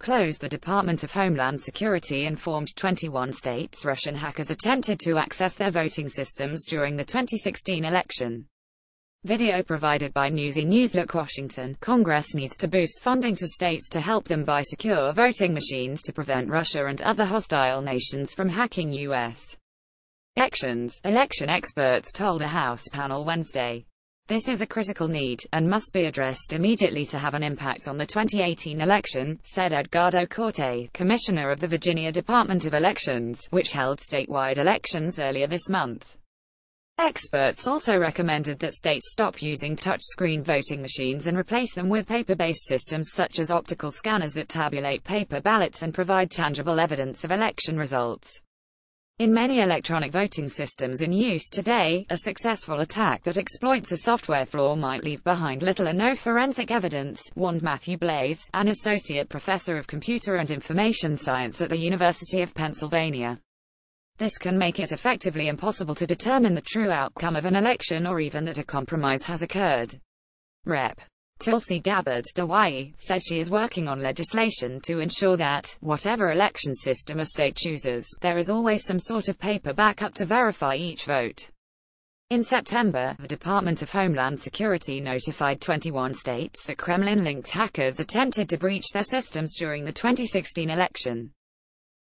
closed. The Department of Homeland Security informed 21 states Russian hackers attempted to access their voting systems during the 2016 election. Video provided by Newsy News. Look, Washington. Congress needs to boost funding to states to help them buy secure voting machines to prevent Russia and other hostile nations from hacking U.S. elections, election experts told a House panel Wednesday. This is a critical need, and must be addressed immediately to have an impact on the 2018 election, said Edgardo Corte, commissioner of the Virginia Department of Elections, which held statewide elections earlier this month. Experts also recommended that states stop using touchscreen voting machines and replace them with paper-based systems such as optical scanners that tabulate paper ballots and provide tangible evidence of election results. In many electronic voting systems in use today, a successful attack that exploits a software flaw might leave behind little or no forensic evidence, warned Matthew Blaze, an associate professor of computer and information science at the University of Pennsylvania. This can make it effectively impossible to determine the true outcome of an election or even that a compromise has occurred. Rep. Tulsi Gabbard, Hawaii, said she is working on legislation to ensure that, whatever election system a state chooses, there is always some sort of paper backup to verify each vote. In September, the Department of Homeland Security notified 21 states that Kremlin-linked hackers attempted to breach their systems during the 2016 election.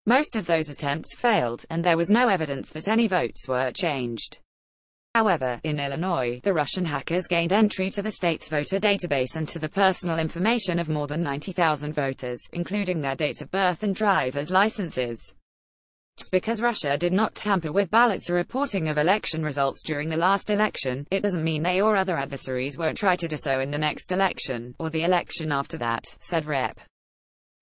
Most of those attempts failed, and there was no evidence that any votes were changed. However, in Illinois, the Russian hackers gained entry to the state's voter database and to the personal information of more than 90,000 voters, including their dates of birth and driver's licenses. Just because Russia did not tamper with ballots or reporting of election results during the last election, it doesn't mean they or other adversaries won't try to do so in the next election, or the election after that, said Rep.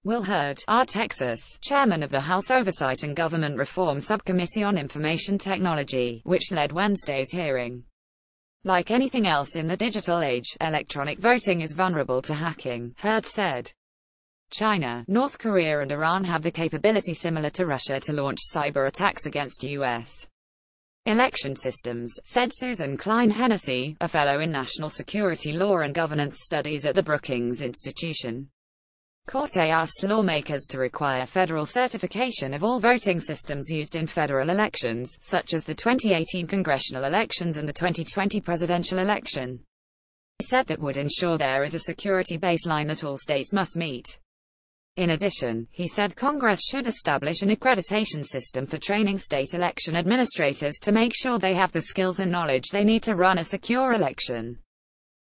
Will Hurd, R. Texas, chairman of the House Oversight and Government Reform Subcommittee on Information Technology, which led Wednesday's hearing. Like anything else in the digital age, electronic voting is vulnerable to hacking, Hurd said. China, North Korea and Iran have the capability similar to Russia to launch cyber attacks against U.S. election systems, said Susan Klein-Hennessy, a fellow in national security law and governance studies at the Brookings Institution. Corte asked lawmakers to require federal certification of all voting systems used in federal elections, such as the 2018 congressional elections and the 2020 presidential election. He said that would ensure there is a security baseline that all states must meet. In addition, he said Congress should establish an accreditation system for training state election administrators to make sure they have the skills and knowledge they need to run a secure election.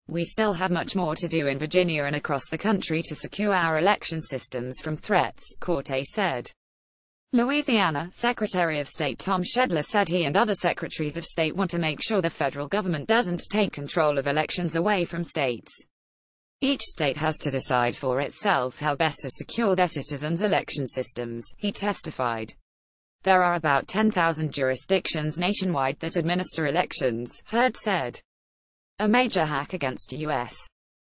We still have much more to do in Virginia and across the country to secure our election systems from threats, Corte said. Louisiana Secretary of State Tom Shedler said he and other secretaries of state want to make sure the federal government doesn't take control of elections away from states. Each state has to decide for itself how best to secure their citizens' election systems, he testified. There are about 10,000 jurisdictions nationwide that administer elections, Hurd said. A major hack against U.S.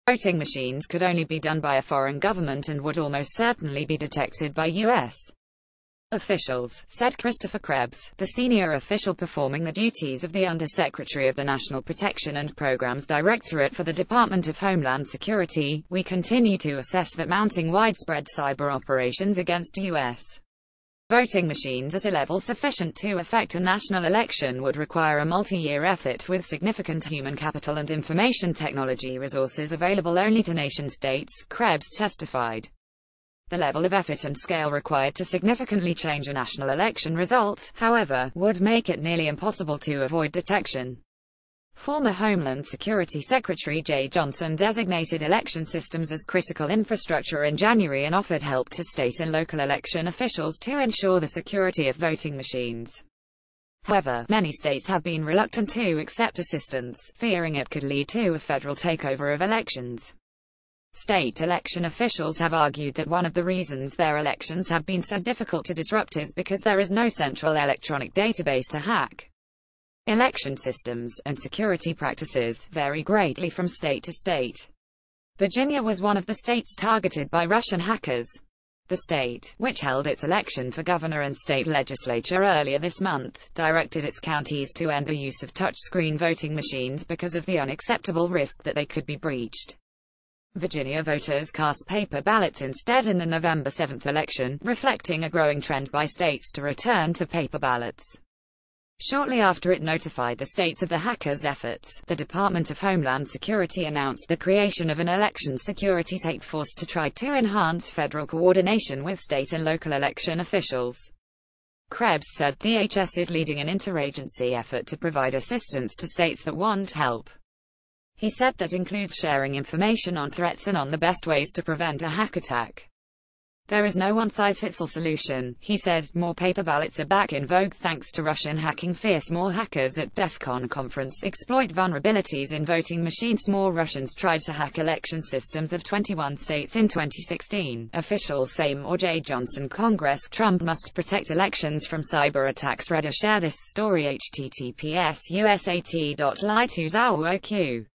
voting machines could only be done by a foreign government and would almost certainly be detected by U.S. officials, said Christopher Krebs, the senior official performing the duties of the Undersecretary of the National Protection and Programs Directorate for the Department of Homeland Security. We continue to assess that mounting widespread cyber operations against U.S. voting machines at a level sufficient to affect a national election would require a multi-year effort with significant human capital and information technology resources available only to nation-states, Krebs testified. The level of effort and scale required to significantly change a national election result, however, would make it nearly impossible to avoid detection. Former Homeland Security Secretary Jay Johnson designated election systems as critical infrastructure in January and offered help to state and local election officials to ensure the security of voting machines. However, many states have been reluctant to accept assistance, fearing it could lead to a federal takeover of elections. State election officials have argued that one of the reasons their elections have been so difficult to disrupt is because there is no central electronic database to hack. Election systems and security practices vary greatly from state to state. Virginia was one of the states targeted by Russian hackers. The state, which held its election for governor and state legislature earlier this month, directed its counties to end the use of touchscreen voting machines because of the unacceptable risk that they could be breached. Virginia voters cast paper ballots instead in the November 7 election, reflecting a growing trend by states to return to paper ballots. Shortly after it notified the states of the hackers' efforts, the Department of Homeland Security announced the creation of an election security task force to try to enhance federal coordination with state and local election officials. Krebs said DHS is leading an interagency effort to provide assistance to states that want help. He said that includes sharing information on threats and on the best ways to prevent a hack attack. There is no one-size-fits-all solution, he said. More paper ballots are back in vogue thanks to Russian hacking fears. More hackers at DEF CON conference exploit vulnerabilities in voting machines. More Russians tried to hack election systems of 21 states in 2016. Officials say more J. Johnson Congress. Trump must protect elections from cyber attacks. Read or share this story https://usat.ly2zao.oq